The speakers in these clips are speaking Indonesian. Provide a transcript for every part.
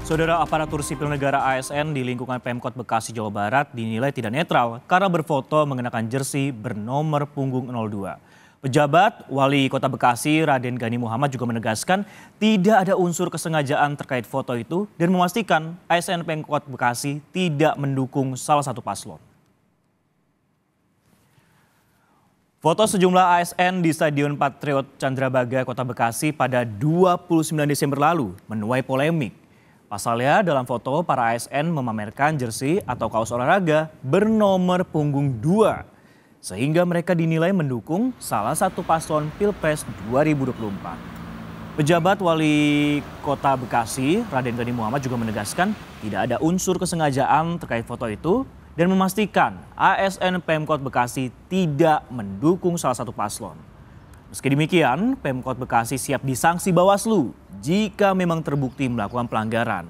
Saudara, aparatur sipil negara ASN di lingkungan Pemkot Bekasi, Jawa Barat dinilai tidak netral karena berfoto mengenakan jersey bernomor punggung 02. Pejabat Wali Kota Bekasi, Raden Gani Muhammad juga menegaskan tidak ada unsur kesengajaan terkait foto itu dan memastikan ASN Pemkot Bekasi tidak mendukung salah satu paslon. Foto sejumlah ASN di Stadion Patriot Candrabaga, Kota Bekasi pada 29 Desember lalu menuai polemik. Pasalnya dalam foto para ASN memamerkan jersey atau kaos olahraga bernomor punggung 2. Sehingga mereka dinilai mendukung salah satu paslon Pilpres 2024. Pejabat Wali Kota Bekasi, Raden Gani Muhammad juga menegaskan tidak ada unsur kesengajaan terkait foto itu dan memastikan ASN Pemkot Bekasi tidak mendukung salah satu paslon. Meski demikian, Pemkot Bekasi siap disanksi Bawaslu jika memang terbukti melakukan pelanggaran.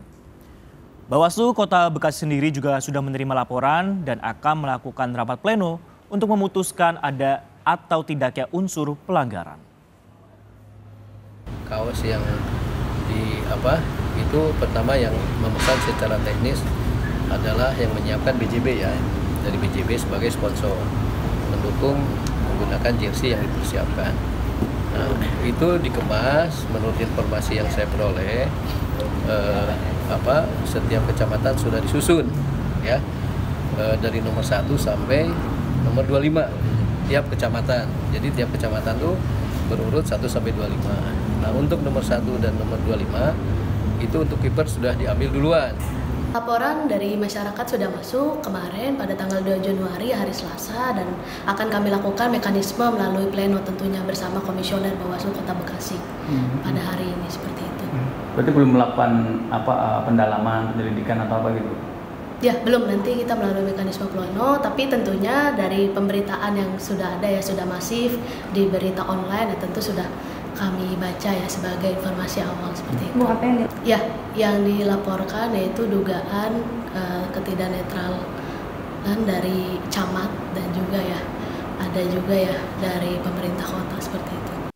Bawaslu Kota Bekasi sendiri juga sudah menerima laporan dan akan melakukan rapat pleno untuk memutuskan ada atau tidaknya unsur pelanggaran. Kaos yang itu pertama yang memesan secara teknis adalah yang menyiapkan BJB ya, dari BJB sebagai sponsor mendukung menggunakan jersey yang dipersiapkan. Nah, itu dikemas menurut informasi yang saya peroleh, setiap kecamatan sudah disusun ya, dari nomor 1 sampai nomor 25 tiap kecamatan. Jadi tiap kecamatan tuh berurut 1 sampai 25. Nah, untuk nomor 1 dan nomor 25 itu untuk kiper sudah diambil duluan. Laporan dari masyarakat sudah masuk kemarin pada tanggal 2 Januari hari Selasa dan akan kami lakukan mekanisme melalui pleno tentunya bersama Komisioner Bawaslu Kota Bekasi pada hari ini seperti itu. Berarti belum melakukan pendalaman, penyelidikan atau apa gitu? Ya, belum, nanti kita melalui mekanisme pleno, tapi tentunya dari pemberitaan yang sudah ada ya, sudah masif di berita online ya, tentu sudah kami baca ya sebagai informasi awal seperti itu. Apa yang ya, yang dilaporkan yaitu dugaan ketidaknetralan dari camat dan juga ya ada juga ya dari pemerintah kota seperti itu.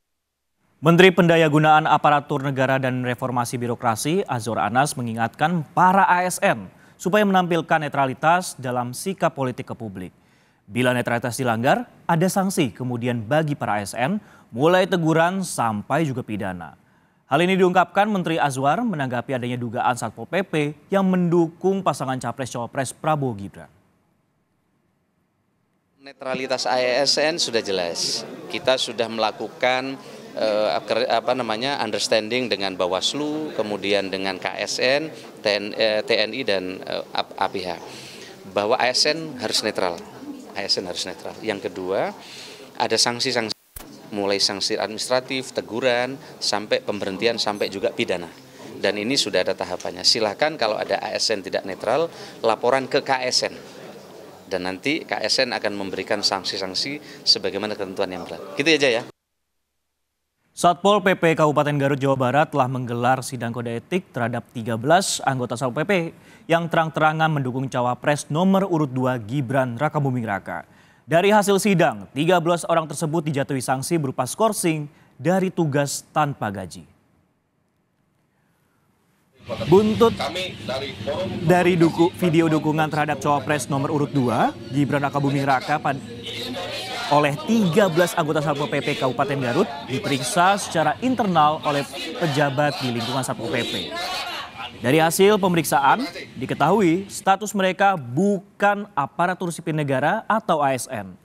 Menteri Pendayagunaan Aparatur Negara dan Reformasi Birokrasi Azwar Anas mengingatkan para ASN supaya menampilkan netralitas dalam sikap politik ke publik. Bila netralitas dilanggar, ada sanksi kemudian bagi para ASN, mulai teguran sampai juga pidana. Hal ini diungkapkan Menteri Azwar menanggapi adanya dugaan Satpol PP yang mendukung pasangan Capres-Cawapres Prabowo Gibran. Netralitas ASN sudah jelas. Kita sudah melakukan understanding dengan Bawaslu, kemudian dengan KSN, TNI dan APH bahwa ASN harus netral. ASN harus netral. Yang kedua, ada sanksi-sanksi mulai sanksi administratif, teguran, sampai pemberhentian, sampai juga pidana. Dan ini sudah ada tahapannya. Silahkan kalau ada ASN tidak netral, laporan ke KSN. Dan nanti KSN akan memberikan sanksi-sanksi sebagaimana ketentuan yang berlaku. Gitu aja ya. Satpol PP Kabupaten Garut, Jawa Barat telah menggelar sidang kode etik terhadap 13 anggota Satpol PP yang terang-terangan mendukung Cawapres nomor urut 2 Gibran Rakabuming Raka. Dari hasil sidang, 13 orang tersebut dijatuhi sanksi berupa skorsing dari tugas tanpa gaji. Buntut dari video dukungan terhadap Cawapres nomor urut 2 Gibran Rakabuming Raka oleh 13 anggota Satpol PP Kabupaten Garut diperiksa secara internal oleh pejabat di lingkungan Satpol PP. Dari hasil pemeriksaan, diketahui status mereka bukan aparatur sipil negara atau ASN.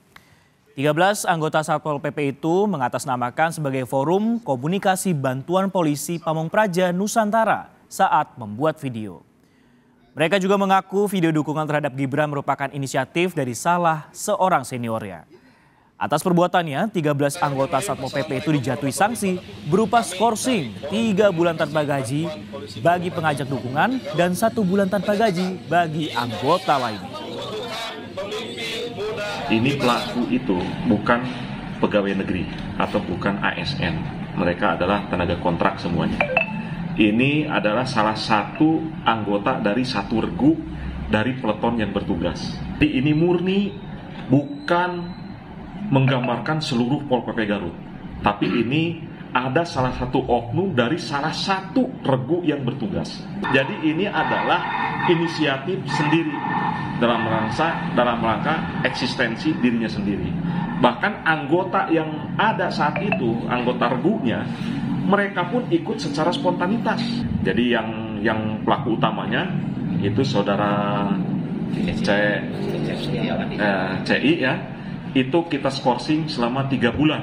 13 anggota Satpol PP itu mengatasnamakan sebagai forum komunikasi bantuan polisi Pamong Praja Nusantara saat membuat video. Mereka juga mengaku video dukungan terhadap Gibran merupakan inisiatif dari salah seorang seniornya. Atas perbuatannya, 13 anggota Satpol PP itu dijatuhi sanksi berupa skorsing 3 bulan tanpa gaji bagi pengajak dukungan dan 1 bulan tanpa gaji bagi anggota lainnya. Ini pelaku itu bukan pegawai negeri atau bukan ASN. Mereka adalah tenaga kontrak semuanya. Ini adalah salah satu anggota dari satu regu dari peleton yang bertugas. Jadi ini murni bukan menggambarkan seluruh Pol PP Garut, tapi ini ada salah satu oknum dari salah satu regu yang bertugas. Jadi ini adalah inisiatif sendiri dalam rangka eksistensi dirinya sendiri. Bahkan anggota yang ada saat itu, anggota regunya, mereka pun ikut secara spontanitas. Jadi yang pelaku utamanya itu saudara CI ya, itu kita skorsing selama 3 bulan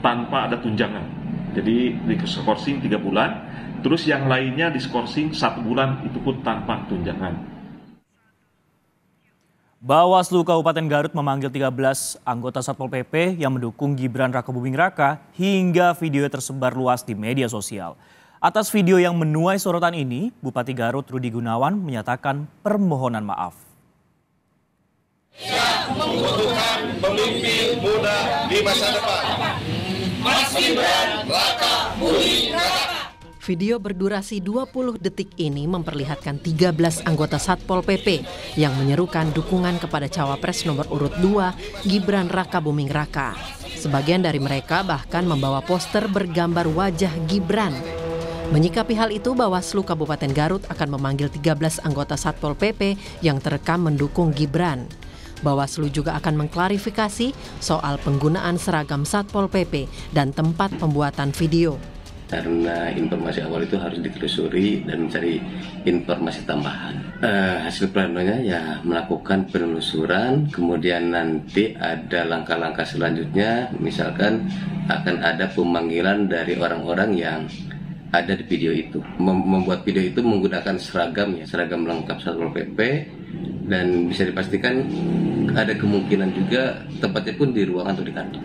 tanpa ada tunjangan. Jadi di skorsing 3 bulan, terus yang lainnya di skorsing 1 bulan itu pun tanpa tunjangan. Bawaslu Kabupaten Garut memanggil 13 anggota Satpol PP yang mendukung Gibran Rakabuming Raka hingga video tersebar luas di media sosial. Atas video yang menuai sorotan ini, Bupati Garut Rudi Gunawan menyatakan permohonan maaf. Membutuhkan pemimpin muda di masa depan. Mas Gibran Rakabuming Raka. Video berdurasi 20 detik ini memperlihatkan 13 anggota Satpol PP yang menyerukan dukungan kepada cawapres nomor urut 2 Gibran Rakabuming Raka. Sebagian dari mereka bahkan membawa poster bergambar wajah Gibran. Menyikapi hal itu, Bawaslu Kabupaten Garut akan memanggil 13 anggota Satpol PP yang terekam mendukung Gibran. Bawaslu juga akan mengklarifikasi soal penggunaan seragam Satpol PP dan tempat pembuatan video. Karena informasi awal itu harus ditelusuri dan mencari informasi tambahan. Hasil planonya ya melakukan penelusuran, kemudian nanti ada langkah-langkah selanjutnya, misalkan akan ada pemanggilan dari orang-orang yang ada di video itu. Membuat video itu menggunakan seragam lengkap Satpol PP, dan bisa dipastikan ada kemungkinan juga tempatnya pun di ruangan atau di kantor.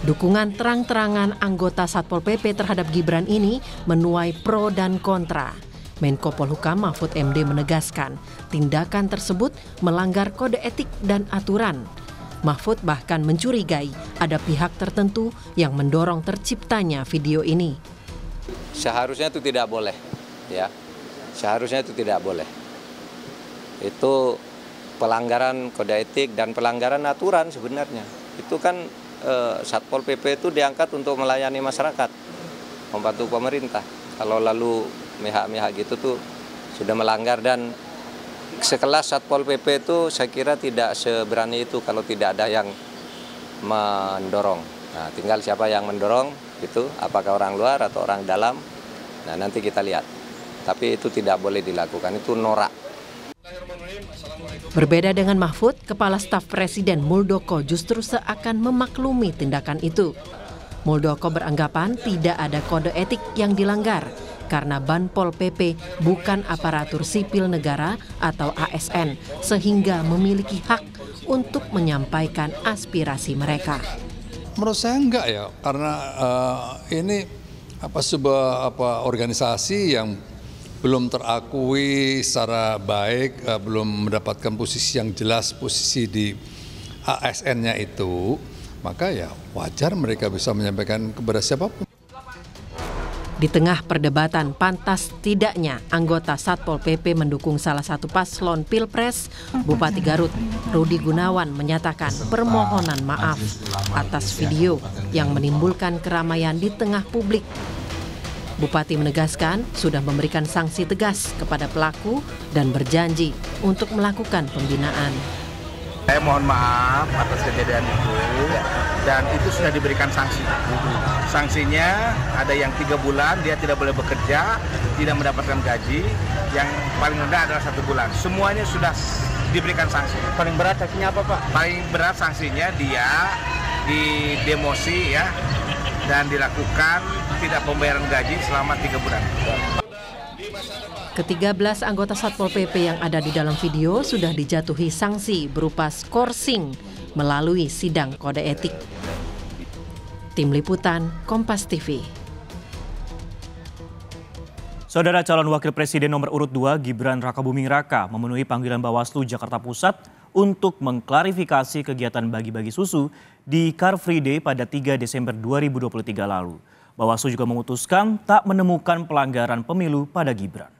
Dukungan terang-terangan anggota Satpol PP terhadap Gibran ini menuai pro dan kontra. Menko Polhukam Mahfud MD menegaskan tindakan tersebut melanggar kode etik dan aturan. Mahfud bahkan mencurigai ada pihak tertentu yang mendorong terciptanya video ini. Seharusnya itu tidak boleh, ya. Seharusnya itu tidak boleh. Itu pelanggaran kode etik dan pelanggaran aturan sebenarnya. Itu kan Satpol PP itu diangkat untuk melayani masyarakat, membantu pemerintah. Kalau lalu mihak-mihak gitu tuh sudah melanggar, dan sekelas Satpol PP itu saya kira tidak seberani itu kalau tidak ada yang mendorong. Nah, tinggal siapa yang mendorong itu, apakah orang luar atau orang dalam. Nah, nanti kita lihat. Tapi itu tidak boleh dilakukan, itu norak. Berbeda dengan Mahfud, Kepala Staf Presiden Muldoko justru seakan memaklumi tindakan itu. Muldoko beranggapan tidak ada kode etik yang dilanggar karena Banpol PP bukan aparatur sipil negara atau ASN, sehingga memiliki hak untuk menyampaikan aspirasi mereka. Menurut saya enggak ya, karena ini sebuah organisasi yang belum terakui secara baik, belum mendapatkan posisi yang jelas, posisi di ASN-nya itu, maka ya wajar mereka bisa menyampaikan kepada siapapun. Di tengah perdebatan pantas tidaknya anggota Satpol PP mendukung salah satu paslon Pilpres, Bupati Garut Rudi Gunawan menyatakan permohonan maaf atas video yang menimbulkan keramaian di tengah publik. Bupati menegaskan sudah memberikan sanksi tegas kepada pelaku dan berjanji untuk melakukan pembinaan. Saya mohon maaf atas kejadian itu, dan itu sudah diberikan sanksi. Sanksinya ada yang 3 bulan, dia tidak boleh bekerja, tidak mendapatkan gaji, yang paling rendah adalah 1 bulan. Semuanya sudah diberikan sanksi. Paling berat sanksinya apa, Pak? Paling berat sanksinya dia didemosi ya, dan dilakukan tidak pembayaran gaji selama 3 bulan. Ke-13 anggota Satpol PP yang ada di dalam video sudah dijatuhi sanksi berupa skorsing melalui sidang kode etik. Tim Liputan, Kompas TV. Saudara calon wakil presiden nomor urut 2 Gibran Rakabuming Raka memenuhi panggilan Bawaslu Jakarta Pusat untuk mengklarifikasi kegiatan bagi-bagi susu di Car Free Day pada 3 Desember 2023 lalu. Bawaslu juga memutuskan tak menemukan pelanggaran pemilu pada Gibran.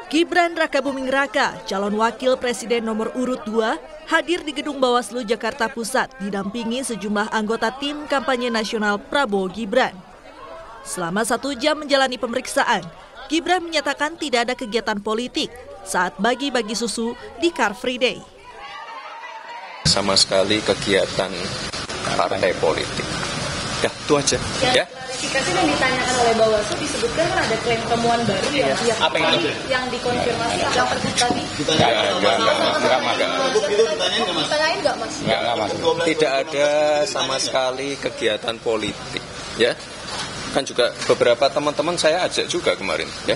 Gibran Rakabuming Raka, calon wakil presiden nomor urut 2, hadir di gedung Bawaslu Jakarta Pusat didampingi sejumlah anggota tim kampanye nasional Prabowo Gibran. Selama 1 jam menjalani pemeriksaan, Gibran menyatakan tidak ada kegiatan politik saat bagi-bagi susu di Car Free Day. Sama sekali kegiatan partai politik. Ya, itu aja. Ya. Klarifikasi yang ditanyakan oleh Bawaslu disebutkan kan ada klaim temuan baru yang dikonfirmasi yang tersebut tadi. Enggak, Mas. Tidak ada sama sekali kegiatan politik, ya. Kan juga beberapa teman-teman saya ajak juga kemarin, ya.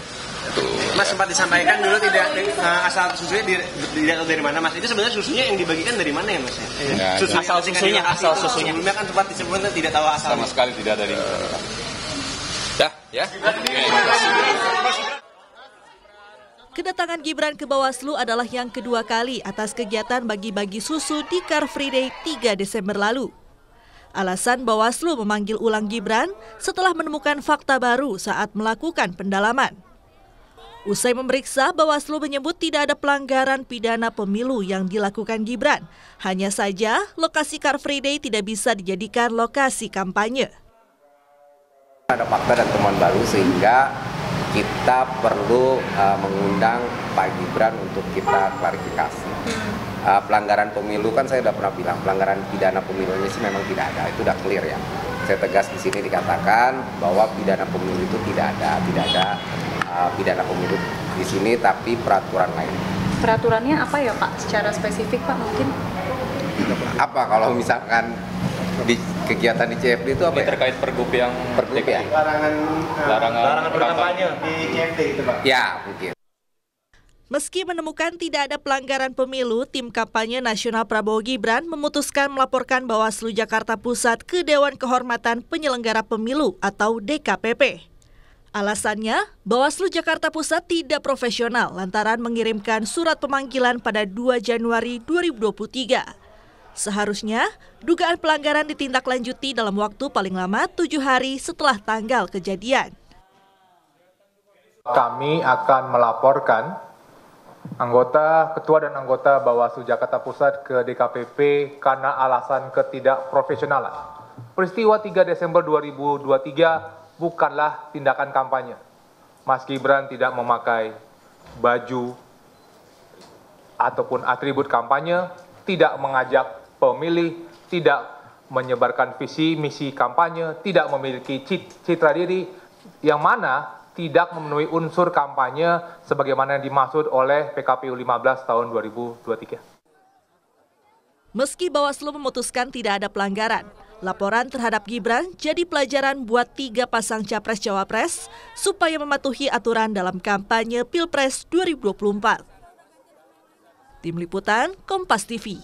Tuh. Mas sempat disampaikan dulu tidak asal susunya tidak tahu dari mana, Mas. Itu sebenarnya susunya yang dibagikan dari mana ya, Mas? Asal susunya. Sebelumnya kan sempat disebutkan tidak tahu asal. Sama sekali tidak dari. Ya. Kedatangan Gibran ke Bawaslu adalah yang kedua kali atas kegiatan bagi-bagi susu di Car Free Day 3 Desember lalu. Alasan Bawaslu memanggil ulang Gibran setelah menemukan fakta baru saat melakukan pendalaman. Usai memeriksa, Bawaslu menyebut tidak ada pelanggaran pidana pemilu yang dilakukan Gibran. Hanya saja, lokasi Car Free Day tidak bisa dijadikan lokasi kampanye. Ada fakta dan temuan baru sehingga kita perlu mengundang Pak Gibran untuk kita klarifikasi. Pelanggaran pemilu kan saya sudah pernah bilang, pelanggaran pidana pemilunya sih memang tidak ada, itu udah clear ya. Saya tegas di sini dikatakan bahwa pidana pemilu itu tidak ada pidana pemilu di sini, tapi peraturan lain. Peraturannya apa ya Pak? Secara spesifik Pak mungkin? Apa kalau misalkan di kegiatan di CFD itu apa ya? Terkait pergub yang ya? Larangan berkampanye di CFD itu Pak? Ya mungkin. Meski menemukan tidak ada pelanggaran pemilu, tim kampanye nasional Prabowo Gibran memutuskan melaporkan Bawaslu Jakarta Pusat ke Dewan Kehormatan Penyelenggara Pemilu atau DKPP. Alasannya, Bawaslu Jakarta Pusat tidak profesional lantaran mengirimkan surat pemanggilan pada 2 Januari 2023. Seharusnya, dugaan pelanggaran ditindaklanjuti dalam waktu paling lama 7 hari setelah tanggal kejadian. Kami akan melaporkan ketua dan anggota Bawaslu Jakarta Pusat ke DKPP karena alasan ketidakprofesionalan. Peristiwa 3 Desember 2023 bukanlah tindakan kampanye. Mas Gibran tidak memakai baju ataupun atribut kampanye, tidak mengajak pemilih, tidak menyebarkan visi misi kampanye, tidak memiliki citra diri yang mana tidak memenuhi unsur kampanye sebagaimana yang dimaksud oleh PKPU 15 tahun 2023. Meski Bawaslu memutuskan tidak ada pelanggaran, laporan terhadap Gibran jadi pelajaran buat 3 pasang Capres-Cawapres supaya mematuhi aturan dalam kampanye Pilpres 2024. Tim Liputan, Kompas TV.